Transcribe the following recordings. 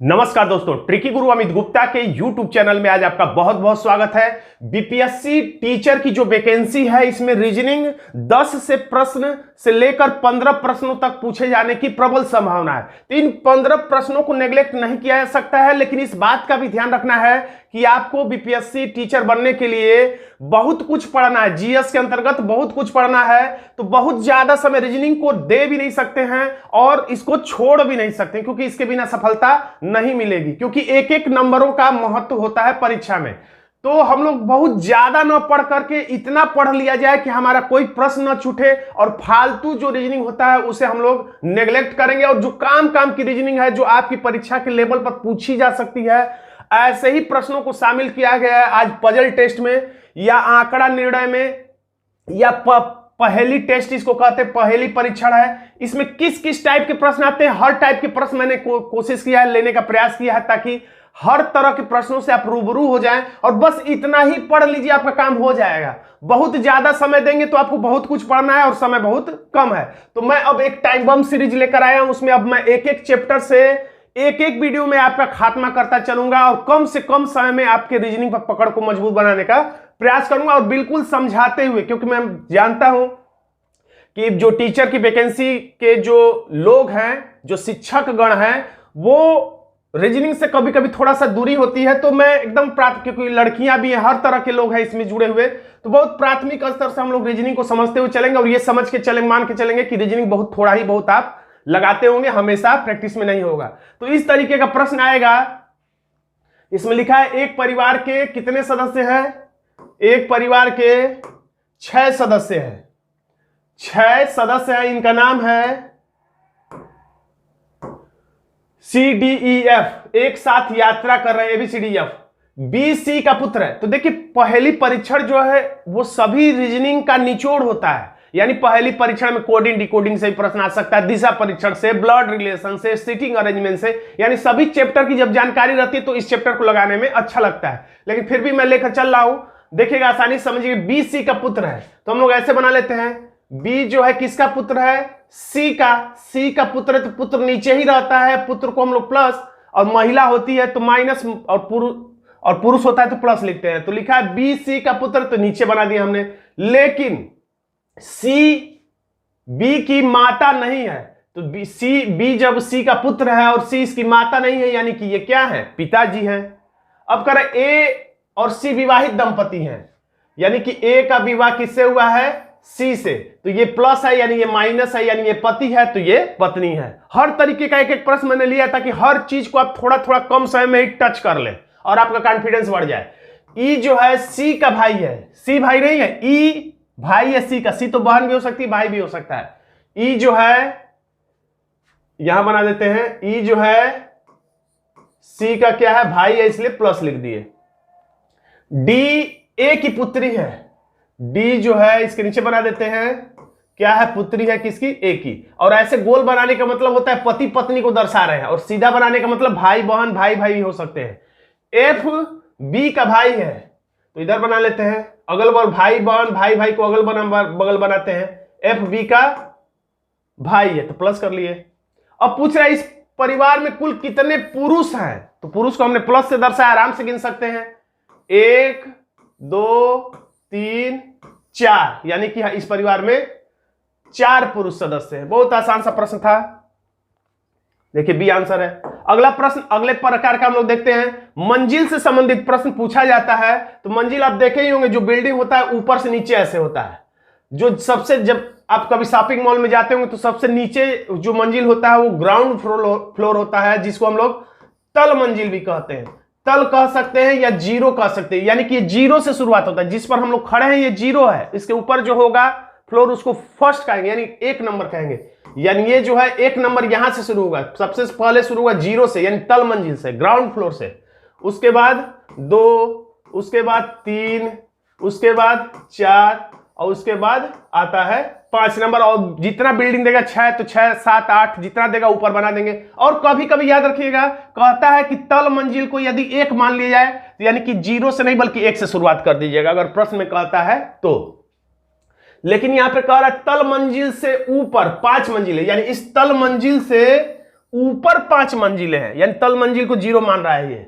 नमस्कार दोस्तों, ट्रिकी गुरु अमित गुप्ता के YouTube चैनल में आज आपका बहुत बहुत स्वागत है। बीपीएससी टीचर की जो वैकेंसी है इसमें रीजनिंग 10 से प्रश्न से लेकर 15 प्रश्नों तक पूछे जाने की प्रबल संभावना है। तो इन 15 प्रश्नों को नेग्लेक्ट नहीं किया जा सकता है, लेकिन इस बात का भी ध्यान रखना है कि आपको बीपीएससी टीचर बनने के लिए बहुत कुछ पढ़ना है। जीएस के अंतर्गत बहुत कुछ पढ़ना है, तो बहुत ज्यादा समय रीजनिंग को दे भी नहीं सकते हैं और इसको छोड़ भी नहीं सकते, क्योंकि इसके बिना सफलता नहीं मिलेगी, क्योंकि एक एक नंबरों का महत्व होता है परीक्षा में। तो हम लोग बहुत ज्यादा न पढ़ करके इतना पढ़ लिया जाए कि हमारा कोई प्रश्न न छूटे, और फालतू जो रीजनिंग होता है उसे हम लोग नेग्लेक्ट करेंगे। और जो काम की रीजनिंग है जो आपकी परीक्षा के लेवल पर पूछी जा सकती है, ऐसे ही प्रश्नों को शामिल किया गया है आज पजल टेस्ट में या आंकड़ा निर्णय में या पहेली टेस्ट, इसको कहते हैं पहेली परीक्षण है। इसमें किस किस टाइप के प्रश्न आते हैं, हर टाइप के प्रश्न मैंने कोशिश किया है, लेने का प्रयास किया है, ताकि हर तरह के प्रश्नों से आप रूबरू हो जाएं और बस इतना ही पढ़ लीजिए, आपका काम हो जाएगा। बहुत ज्यादा समय देंगे तो आपको बहुत कुछ पढ़ना है और समय बहुत कम है। तो मैं अब एक टाइम बम सीरीज लेकर आया हूं, उसमें अब मैं एक एक चैप्टर से एक एक वीडियो में आपका खात्मा करता चलूंगा और कम से कम समय में आपके रीजनिंग पर पकड़ को मजबूत बनाने का प्रयास करूंगा, और बिल्कुल समझाते हुए, क्योंकि मैं जानता हूं कि जो टीचर की वैकेंसी के जो लोग हैं, जो शिक्षक गण हैं, वो रीजनिंग से कभी कभी थोड़ा सा दूरी होती है। तो मैं एकदम क्योंकि लड़कियां भी हैं, हर तरह के लोग हैं इसमें जुड़े हुए, तो बहुत प्राथमिक स्तर से हम लोग रीजनिंग को समझते हुए चलेंगे और ये समझ के चलेंगे, मान के चलेंगे कि रीजनिंग बहुत थोड़ा ही बहुत आप लगाते होंगे, हमेशा प्रैक्टिस में नहीं होगा। तो इस तरीके का प्रश्न आएगा। इसमें लिखा है एक परिवार के कितने सदस्य हैं? एक परिवार के 6 सदस्य हैं। 6 सदस्य हैं, इनका नाम है CDEF, एक साथ यात्रा कर रहे हैं, ABCDEF। BC का पुत्र है। तो देखिए, पहली परीक्षण जो है वो सभी रीजनिंग का निचोड़ होता है। यानी पहली परीक्षण में कोडिंग डिकोडिंग से प्रश्न आ सकता है, दिशा परीक्षण से, ब्लड रिलेशन से, सीटिंग अरेंजमेंट से, यानी सभी चैप्टर की जब जानकारी रहती है तो इस चैप्टर को लगाने में अच्छा लगता है। लेकिन फिर भी मैं लेकर चल रहा हूं, देखिएगा आसानी से समझिए। BC का पुत्र है तो हम लोग ऐसे बना लेते हैं, B जो है किसका पुत्र है? C का पुत्र है, तो पुत्र नीचे ही रहता है, पुत्र को हम लोग प्लस, और महिला होती है तो माइनस, और पुरुष होता है तो प्लस लिखते हैं। तो लिखा है BC का पुत्र, तो नीचे बना दिया हमने। लेकिन C B की माता नहीं है, तो B जब C का पुत्र है और C इसकी माता नहीं है, यानी कि ये क्या है? पिताजी हैं। अब करें A और C विवाहित दंपति हैं, यानी कि A का विवाह किससे हुआ है? C से, तो ये प्लस है यानी ये माइनस है, यानी ये पति है तो ये पत्नी है। हर तरीके का एक एक प्रश्न मैंने लिया ताकि हर चीज को आप थोड़ा थोड़ा कम समय में ही टच कर लें और आपका कॉन्फिडेंस बढ़ जाए। E जो है C का भाई है, C भाई नहीं है, E भाई है C का। C तो बहन भी हो सकती है, भाई भी हो सकता है। E जो है, यहां बना देते हैं, E जो है C का क्या है? भाई है, इसलिए प्लस लिख दिए। D A की पुत्री है, D जो है इसके नीचे बना देते हैं, क्या है? पुत्री है किसकी? A की। और ऐसे गोल बनाने का मतलब होता है पति पत्नी को दर्शा रहे हैं, और सीधा बनाने का मतलब भाई बहन, भाई भाई भी हो सकते हैं। F B का भाई है, तो इधर बना लेते हैं, अगल बगल भाई बहन, भाई भाई को अगल बगल बनाते हैं। F B का भाई है तो प्लस कर लिए। अब पूछ रहा है इस परिवार में कुल कितने पुरुष हैं? तो पुरुष को हमने प्लस से दर्शाया, आराम से गिन सकते हैं, 1 2 3 4, यानी कि इस परिवार में 4 पुरुष सदस्य हैं। बहुत आसान सा प्रश्न था, देखिए बी आंसर है। अगला प्रश्न अगले प्रकार का हम लोग देखते हैं, मंजिल से संबंधित प्रश्न पूछा जाता है। तो मंजिल आप देखे ही होंगे, जो बिल्डिंग होता है ऊपर से नीचे ऐसे होता है, जो सबसे, जब आप कभी शॉपिंग मॉल में जाते होंगे तो सबसे नीचे जो मंजिल होता है वो ग्राउंड फ्लोर होता है, जिसको हम लोग तल मंजिल भी कहते हैं। तल कह सकते हैं या जीरो कह सकते हैं, यानी कि ये जीरो से शुरुआत होता है। जिस पर हम लोग खड़े हैं ये जीरो है, इसके ऊपर जो होगा फ्लोर उसको फर्स्ट कहेंगे, यानी 1 नंबर कहेंगे। यानी ये जो है 1 नंबर यहां से शुरू होगा, सबसे पहले शुरू होगा जीरो से, यानी तल मंजिल से, ग्राउंड फ्लोर से। उसके बाद 2, उसके बाद 3, उसके बाद 4, और उसके बाद आता है 5 नंबर। और जितना बिल्डिंग देगा 6, तो 6 7 8 जितना देगा ऊपर बना देंगे। और कभी कभी याद रखिएगा, कहता है कि तल मंजिल को यदि 1 मान लिया जाए, तो यानी कि 0 से नहीं बल्कि 1 से शुरुआत कर दीजिएगा, अगर प्रश्न में कहता है तो। लेकिन यहां पे कह रहा है तल मंजिल से ऊपर 5 मंजिल है, यानी इस तल मंजिल से ऊपर 5 मंजिलें हैं, यानी तल मंजिल को 0 मान रहा है ये।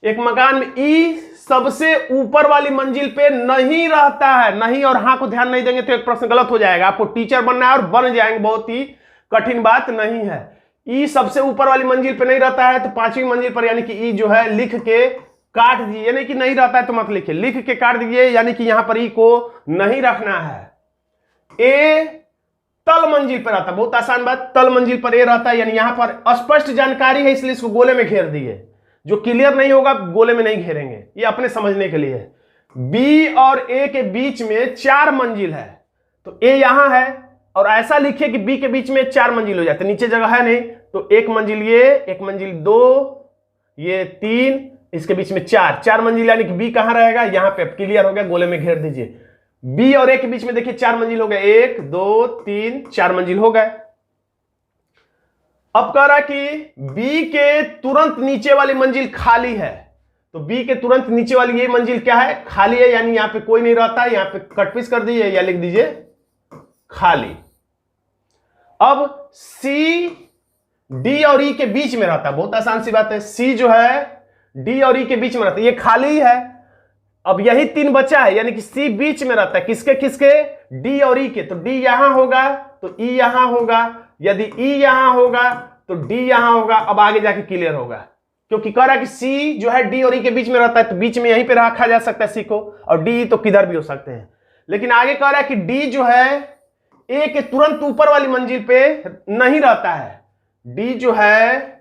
एक मकान में ई सबसे ऊपर वाली मंजिल पे नहीं रहता है, नहीं और हाँ को ध्यान नहीं देंगे तो एक प्रश्न गलत हो जाएगा। आपको टीचर बनना है और बन जाएंगे, बहुत ही कठिन बात नहीं है। ई सबसे ऊपर वाली मंजिल पे नहीं रहता है तो 5वीं मंजिल पर यानी कि ई जो है लिख के काट दीजिए, यानी कि नहीं रहता है तो मत लिखिए, लिख के काट दीजिए, यानी कि यहां पर ई को नहीं रखना है। ए तल मंजिल पर रहता है, बहुत आसान बात, तल मंजिल पर ए रहता है, यानी यहां पर स्पष्ट जानकारी है इसलिए इसको गोले में घेर दिए। जो क्लियर नहीं होगा गोले में नहीं घेरेंगे, ये अपने समझने के लिए है। बी और ए के बीच में 4 मंजिल है, तो ए यहां है और ऐसा लिखिए कि बी के बीच में 4 मंजिल हो जाते, नीचे जगह है नहीं तो 1 मंजिल ये, 1 मंजिल 2, ये 3, इसके बीच में 4 मंजिल, यानी कि बी कहां रहेगा, यहां पे। क्लियर हो गया, गोले में घेर दीजिए। बी और ए के बीच में देखिए 4 मंजिल हो गए, 1 2 3 4 मंजिल हो गए। अब कह रहा कि बी के तुरंत नीचे वाली मंजिल खाली है, तो बी के तुरंत नीचे वाली ये मंजिल क्या है, खाली है, यानी यहां पे कोई नहीं रहता है, यहां पे कटपीस कर दीजिए या लिख दीजिए खाली। अब सी डी और ई के बीच में रहता है, बहुत आसान सी बात है, सी जो है डी और ई के बीच में रहता है, ये खाली है। अब यही 3 बचा है, यानी कि सी बीच में रहता है, किसके किसके, डी और ई के, तो डी यहां होगा तो ई यहां होगा, यदि ई यहां होगा तो डी यहां होगा। अब आगे जाके क्लियर होगा, क्योंकि कह रहा है कि सी जो है डी और ई के बीच में रहता है, तो बीच में यहीं पे रखा जा सकता है सी को, और डी तो किधर भी हो सकते हैं। लेकिन आगे कह रहा है कि डी जो है ए के तुरंत ऊपर वाली मंजिल पे नहीं रहता है, डी जो है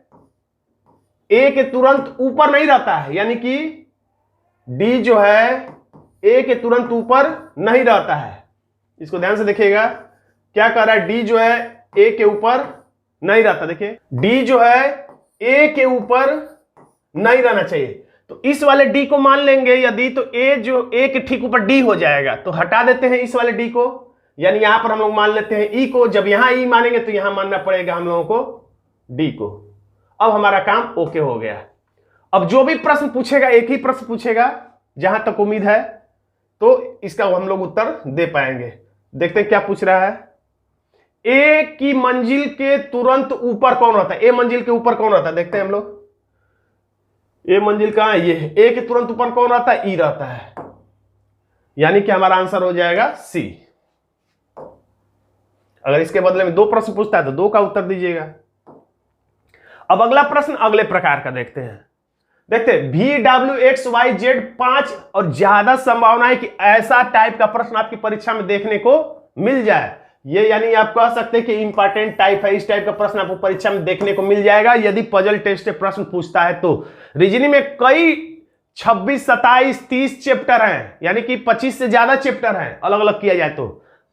ए के तुरंत ऊपर नहीं रहता है, यानी कि डी जो है ए के तुरंत ऊपर नहीं रहता है। इसको ध्यान से देखिएगा, क्या कह रहा है, डी जो है ए के ऊपर नहीं रहता, देखिए डी जो है ए के ऊपर नहीं रहना चाहिए, तो इस वाले डी को मान लेंगे यदि, तो ए जो ए के ठीक ऊपर डी हो जाएगा, तो हटा देते हैं इस वाले डी को, यानी यहां पर हम लोग मान लेते हैं ई को। जब यहां ई मानेंगे तो यहां मानना पड़ेगा हम लोगों को डी को। अब हमारा काम ओके हो गया। अब जो भी प्रश्न पूछेगा एक ही प्रश्न पूछेगा, जहां तक उम्मीद है, तो इसका हम लोग उत्तर दे पाएंगे। देखते हैं क्या पूछ रहा है। ए की मंजिल के तुरंत ऊपर कौन रहता है, ए मंजिल के ऊपर कौन रहता है, देखते हैं हम लोग। ए मंजिल कहां है, ये है। ए के तुरंत ऊपर कौन रहता है, ई रहता है, यानी कि हमारा आंसर हो जाएगा सी। अगर इसके बदले में 2 प्रश्न पूछता है तो 2 का उत्तर दीजिएगा। अब अगला प्रश्न अगले प्रकार का देखते हैं। देखते हैं VWXYZ 5 और ज्यादा संभावना है कि ऐसा टाइप का प्रश्न आपकी परीक्षा में देखने को मिल जाए। ये यानी आप कह सकते हैं कि इंपॉर्टेंट टाइप है, इस टाइप का प्रश्न आपको परीक्षा में देखने को मिल जाएगा यदि पजल टेस्ट प्रश्न पूछता है तो। रीजनिंग में कई 26, 27, 30 चैप्टर हैं, यानी कि 25 से ज्यादा चैप्टर हैं, अलग अलग किया जाए तो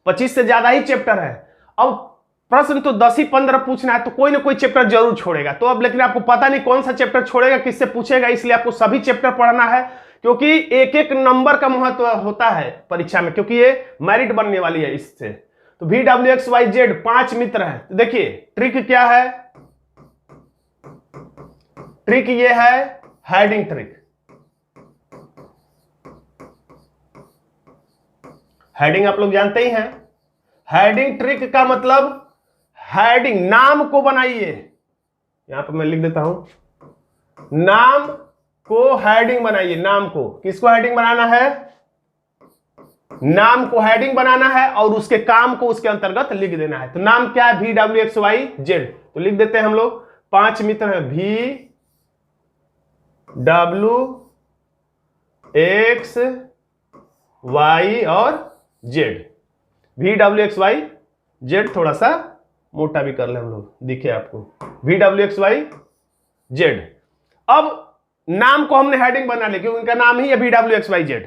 25 से ज्यादा ही चैप्टर है। अब प्रश्न तो 10 ही 15 पूछना है, तो कोई ना कोई चैप्टर जरूर छोड़ेगा। तो अब लेकिन आपको पता नहीं कौन सा चैप्टर छोड़ेगा, किससे पूछेगा, इसलिए आपको सभी चैप्टर पढ़ना है, क्योंकि एक एक नंबर का महत्व होता है परीक्षा में, क्योंकि ये मेरिट बनने वाली है इससे। तो VWXYZ 5 मित्र है। तो देखिए ट्रिक क्या है, ट्रिक ये है हेडिंग ट्रिक। हेडिंग आप लोग जानते ही हैं। हेडिंग ट्रिक का मतलब हेडिंग, नाम को बनाइए, यहां पर मैं लिख देता हूं, नाम को हेडिंग बनाइए। नाम को, किसको हेडिंग बनाना है, नाम को हेडिंग बनाना है और उसके काम को उसके अंतर्गत लिख देना है। तो नाम क्या है, VWXYZ, तो लिख देते हैं हम लोग। 5 मित्र हैं, VWXY और Z। VWXYZ थोड़ा सा मोटा भी कर ले हम लोग, दिखे आपको, VWXYZ। अब नाम को हमने हेडिंग बना लिया क्योंकि उनका नाम ही है VWXYZ।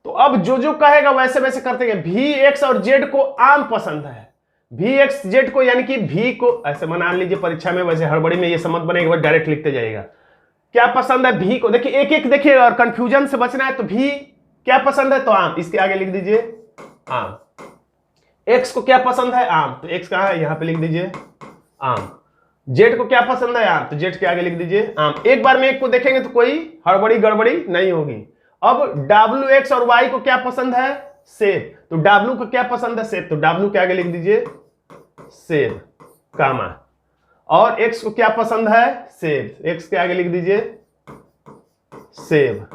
तो अब जो जो कहेगा वैसे वैसे करते हैं। VX और Z को आम पसंद है, VXZ को, यानी कि V को ऐसे बना लीजिए परीक्षा में, वैसे हड़बड़ी में ये समझ बनेगा, डायरेक्ट लिखते जाइएगा। क्या पसंद है, V को, देखिए एक एक देखिए, और कंफ्यूजन से बचना है। तो V क्या पसंद है, तो आम, इसके आगे लिख दीजिए आम। X को क्या पसंद है, आम, तो X कहां है, यहां पे लिख दीजिए आम। Z को क्या पसंद है, आम, तो Z के आगे लिख दीजिए आम। एक बार में एक को देखेंगे तो कोई हड़बड़ी गड़बड़ी नहीं होगी। अब WX और Y को क्या पसंद है, सेब, तो W को क्या पसंद है, सेब, तो W के आगे लिख दीजिए सेब, कामा। और x को क्या पसंद है, सेब, x के आगे लिख दीजिए सेब।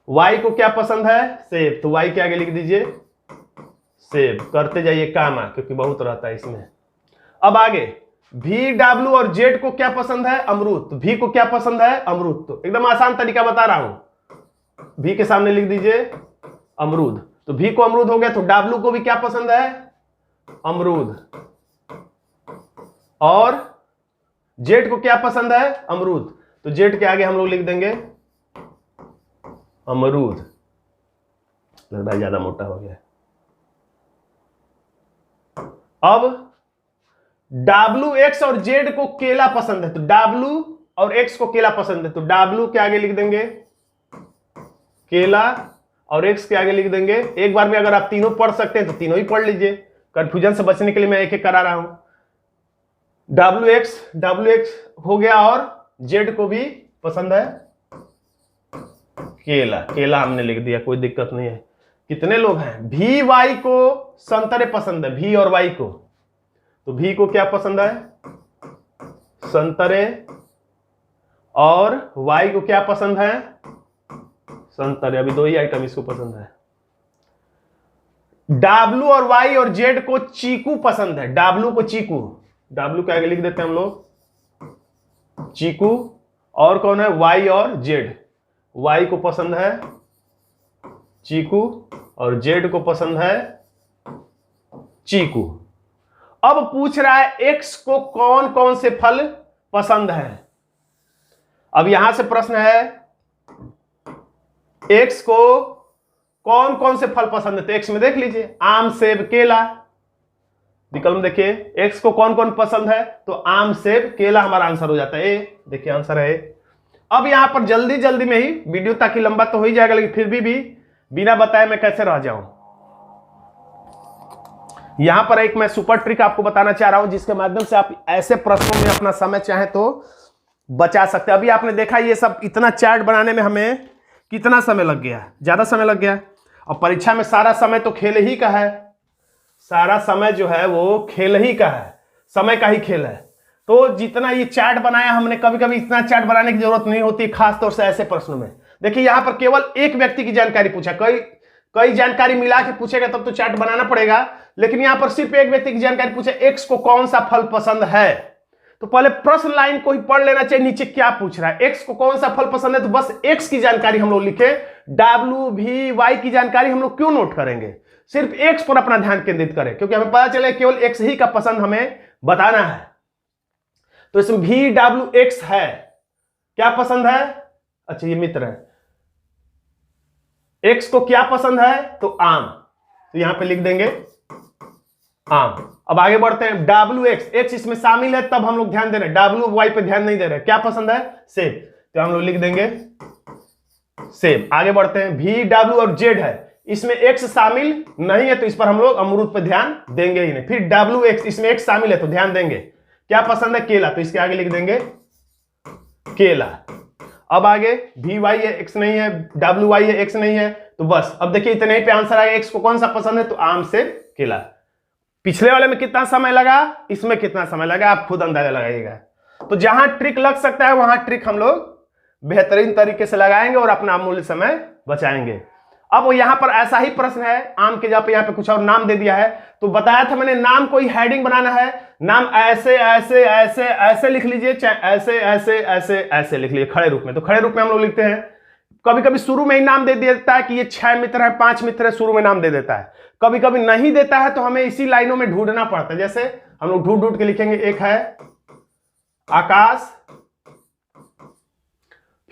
y को क्या पसंद है, सेब, तो y के आगे लिख दीजिए सेब। करते जाइए काम, क्योंकि बहुत रहता है इसमें। अब आगे v, w और z को क्या पसंद है, अमरूद, तो v को क्या पसंद है, अमरूद। तो एकदम आसान तरीका बता रहा हूं, v के सामने लिख दीजिए अमरूद, तो v को अमरूद हो गया। तो w को भी क्या पसंद है, अमरूद, और z को क्या पसंद है, अमरूद, तो z के आगे हम लोग लिख देंगे अमरूद। लग रहा है ज्यादा मोटा हो गया। अब W, X और Z को केला पसंद है, तो W और X को केला पसंद है, तो W के आगे लिख देंगे केला और X के आगे लिख देंगे। एक बार में अगर आप तीनों पढ़ सकते हैं तो तीनों ही पढ़ लीजिए, कंफ्यूजन से बचने के लिए मैं एक एक करा रहा हूं। WX हो गया, और Z को भी पसंद है केला, केला हमने लिख दिया, कोई दिक्कत नहीं है। कितने लोग हैं, VY को संतरे पसंद है, V और Y को, तो V को क्या पसंद है, संतरे, और Y को क्या पसंद है, संतरे। अभी दो ही आइटम इसको पसंद है। W और Y और Z को चीकू पसंद है, W को चीकू, W के आगे लिख देते हैं हम लोग चीकू, और कौन है, Y और Z, Y को पसंद है चीकू और Z को पसंद है चीकू। अब पूछ रहा है X को कौन कौन से फल पसंद है। अब यहां से प्रश्न है X को कौन कौन से फल पसंद है, तो X में देख लीजिए आम, सेब, केला। विकल्प में देखिए X को कौन कौन पसंद है, तो आम, सेब, केला हमारा आंसर हो जाता है ए। देखिए आंसर है ए। अब यहां पर जल्दी जल्दी में ही वीडियो, ताकि लंबा तो हो ही जाएगा, लेकिन फिर भी बिना बताए मैं कैसे रह जाऊं। यहां पर एक मैं सुपर ट्रिक आपको बताना चाह रहा हूं, जिसके माध्यम से आप ऐसे प्रश्नों में अपना समय चाहे तो बचा सकते हैं। अभी आपने देखा ये सब इतना चार्ट बनाने में हमें कितना समय लग गया, ज्यादा समय लग गया। और परीक्षा में सारा समय तो खेल ही का है, सारा समय जो है वो खेल ही का है, समय का ही खेल है। तो जितना ये चार्ट बनाया हमने, कभी कभी इतना चार्ट बनाने की जरूरत नहीं होती, खासतौर से ऐसे प्रश्नों में। देखिए यहां पर केवल एक व्यक्ति की जानकारी पूछा, कई जानकारी मिला के पूछेगा तब तो चार्ट बनाना पड़ेगा, लेकिन यहां पर सिर्फ एक व्यक्ति की जानकारी पूछे, X को कौन सा फल पसंद है। तो पहले प्रश्न लाइन को ही पढ़ लेना चाहिए, नीचे क्या पूछ रहा है, X को कौन सा फल पसंद है, तो बस X की जानकारी हम लोग लिखे। W, V, Y की जानकारी हम लोग क्यों नोट करेंगे, सिर्फ X पर अपना ध्यान केंद्रित करें, क्योंकि हमें पता चले केवल X ही का पसंद हमें बताना है। तो इसमें V, W, X है, क्या पसंद है, अच्छा ये मित्र है। X को क्या पसंद है, तो आम, तो यहां पे लिख देंगे आम। अब आगे बढ़ते हैं, WX, X इसमें शामिल है तब हम लोग ध्यान दे रहे हैं, W, Y पे ध्यान नहीं दे रहे, क्या पसंद है, सेब, तो हम लोग लिख देंगे सेब। आगे बढ़ते हैं, V, W और Z है, इसमें X शामिल नहीं है तो इस पर हम लोग अमरूद पे ध्यान देंगे ही नहीं। फिर WX, इसमें X शामिल है तो ध्यान देंगे, क्या पसंद है, केला, तो इसके आगे लिख देंगे केला। अब आगे VY है, X नहीं है, WY है, X नहीं है, तो बस अब देखिए इतने ही पे आंसर आएगा। X को कौन सा पसंद है, तो आम, सेब, केला। पिछले वाले में कितना समय लगा, इसमें कितना समय लगा, आप खुद अंदाजा लगाइएगा। तो जहां ट्रिक लग सकता है वहां ट्रिक हम लोग बेहतरीन तरीके से लगाएंगे और अपना अमूल्य समय बचाएंगे। अब यहां पर ऐसा ही प्रश्न है, आम के जगह पे यहां पे कुछ और नाम दे दिया है, तो बताया था मैंने नाम को ही हेडिंग बनाना है, नाम ऐसे ऐसे ऐसे ऐसे लिख लीजिए, चाहे ऐसे ऐसे ऐसे ऐसे लिख लीजिए खड़े रूप में। तो खड़े रूप में हम लोग लिखते हैं, कभी कभी शुरू में ही नाम दे देता है कि ये 6 मित्र है, 5 मित्र है, शुरू में नाम दे देता है। कभी कभी नहीं देता है तो हमें इसी लाइनों में ढूंढना पड़ता है, जैसे हम लोग ढूंढ ढूंढ के लिखेंगे। एक है आकाश,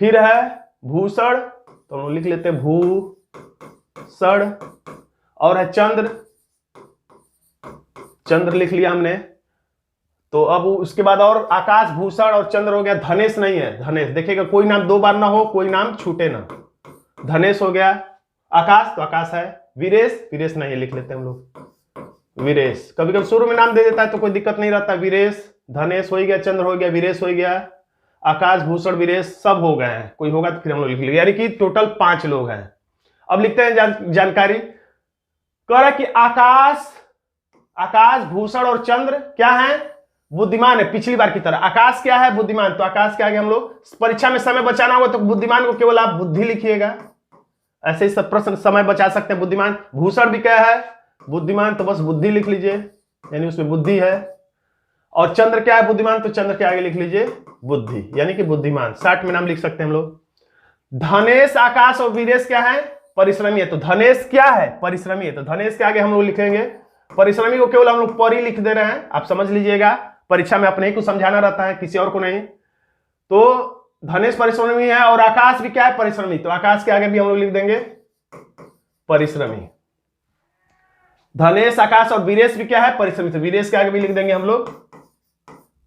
फिर है भूषण, तो हम लोग लिख लेते हैं भूषण, और है चंद्र, चंद्र लिख लिया हमने। तो अब उसके बाद और आकाश, भूषण और चंद्र हो गया। धनेश नहीं है, धनेश देखिएगा कोई नाम दो बार ना हो, कोई नाम छूटे ना, धनेश हो गया। आकाश, तो आकाश है। वीरेश, वीरेश नहीं है, लिख लेते हैं हम लोग वीरेश। कभी कभी शुरू में नाम दे देता है तो कोई दिक्कत नहीं रहता। वीरेश, धनेश हो गया, चंद्र हो गया, वीरेश हो गया, आकाश, भूषण, वीरेश सब हो गए हैं। कोई होगा तो फिर हम लोग लिख लेंगे, यानी कि टोटल 5 लोग हैं। अब लिखते हैं जानकारी, कह रहा कि आकाश, भूषण और चंद्र क्या है, बुद्धिमान है पिछली बार की तरह। आकाश क्या है? बुद्धिमान। तो आकाश के आगे हम लोग परीक्षा में समय बचाना होगा तो बुद्धिमान को केवल आप बुद्धि लिखिएगा। ऐसे ही सब प्रश्न समय बचा सकते हैं। बुद्धिमान। भूषण भी क्या है? बुद्धिमान। तो बस बुद्धि लिख लीजिए, यानी उसमें बुद्धि है। और चंद्र क्या है? बुद्धिमान। तो चंद्र के आगे लिख लीजिए बुद्धि, यानी कि बुद्धिमान। 60 में नाम लिख सकते हैं हम लोग। धनेश, आकाश और वीरेश क्या है? परिश्रमी है। तो धनेश क्या है? परिश्रमी है। तो धनेश के आगे हम लोग लिखेंगे परिश्रमी को केवल हम लोग परी लिख दे रहे हैं, आप समझ लीजिएगा। परीक्षा में अपने ही को समझाना रहता है, किसी और को नहीं। तो धनेश परिश्रमी है और आकाश भी क्या है? परिश्रमी। तो आकाश के आगे भी हम लोग लिख देंगे परिश्रमी। धनेश, आकाश और वीरेश भी क्या है? परिश्रमी। तो वीरेश के आगे भी लिख देंगे हम लोग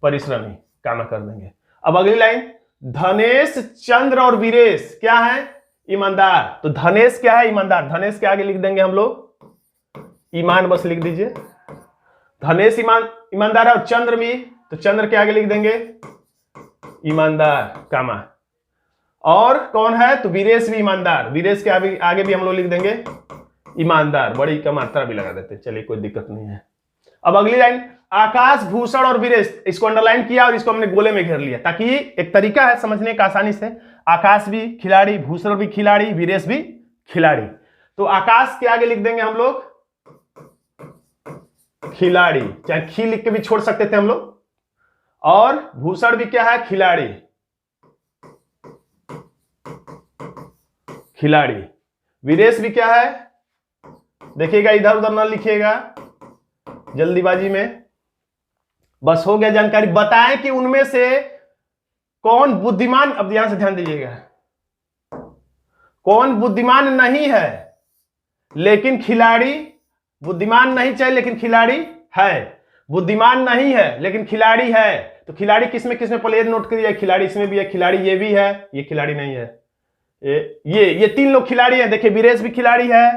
परिश्रमी, कामा कर देंगे। अब अगली लाइन, धनेश, चंद्र और वीरेश क्या है? ईमानदार। तो धनेश क्या है? ईमानदार। धनेश के आगे लिख देंगे हम लोग ईमान, बस लिख दीजिए। धनेश ईमानदार है और चंद्र भी, तो चंद्र के आगे लिख देंगे ईमानदार, कामा। और कौन है? तो वीरेश भी ईमानदार। वीरेश के आगे भी हम लोग लिख देंगे ईमानदार, बड़ी का मात्रा भी लगा देते, चलिए कोई दिक्कत नहीं है। अब अगली लाइन, आकाश, भूषण और वीरेश, इसको अंडरलाइन किया और इसको हमने गोले में घेर लिया, ताकि एक तरीका है समझने का आसानी से। आकाश भी खिलाड़ी, भूषण भी खिलाड़ी, वीरेश भी खिलाड़ी। तो आकाश के आगे लिख देंगे हम लोग खिलाड़ी, चाहे खी लिख के भी छोड़ सकते थे हम लोग। और भूषण भी क्या है? खिलाड़ी, खिलाड़ी। वीरेश भी क्या है? देखिएगा, इधर उधर ना लिखिएगा जल्दीबाजी में। बस हो गया जानकारी। बताएं कि उनमें से कौन बुद्धिमान, अब ध्यान से ध्यान दीजिएगा, कौन बुद्धिमान नहीं है लेकिन खिलाड़ी, बुद्धिमान नहीं चाहिए लेकिन खिलाड़ी है, बुद्धिमान नहीं है लेकिन खिलाड़ी है। तो खिलाड़ी किसमें किसमें पहले नोट करिए, खिलाड़ी इसमें भी है, खिलाड़ी ये भी है, ये खिलाड़ी नहीं है। ये 3 लोग खिलाड़ी हैं। देखिए वीरेश भी खिलाड़ी है,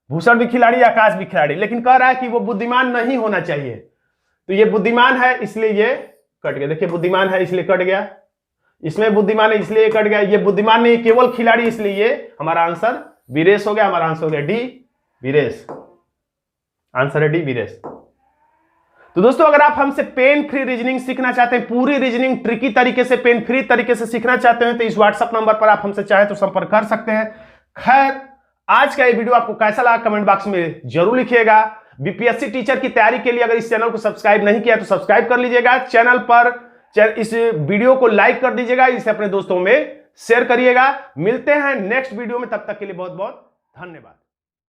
भूषण भी खिलाड़ी, आकाश भी खिलाड़ी, लेकिन कह रहा है कि वो बुद्धिमान नहीं होना चाहिए। तो ये बुद्धिमान है इसलिए ये कट गया। देखिए बुद्धिमान है इसलिए कट गया, इसमें बुद्धिमान है इसलिए कट गया। ये बुद्धिमान नहीं, केवल खिलाड़ी, इसलिए ये हमारा आंसर वीरेश हो गया। हमारा आंसर हो गया डी, वीरेश। आंसर है डी, वीरेश। तो दोस्तों अगर आप हमसे पेन फ्री रीजनिंग सीखना चाहते हैं, पूरी रीजनिंग ट्रिकी तरीके से, पेन फ्री तरीके से सीखना चाहते हैं, तो इस व्हाट्सएप नंबर पर आप हमसे चाहे तो संपर्क कर सकते हैं। खैर, आज का ये वीडियो आपको कैसा लगा कमेंट बॉक्स में जरूर लिखिएगा। बीपीएससी टीचर की तैयारी के लिए अगर इस चैनल को सब्सक्राइब नहीं किया तो सब्सक्राइब कर लीजिएगा चैनल पर। इस वीडियो को लाइक कर दीजिएगा, इसे अपने दोस्तों में शेयर करिएगा। मिलते हैं नेक्स्ट वीडियो में, तब तक के लिए बहुत बहुत धन्यवाद।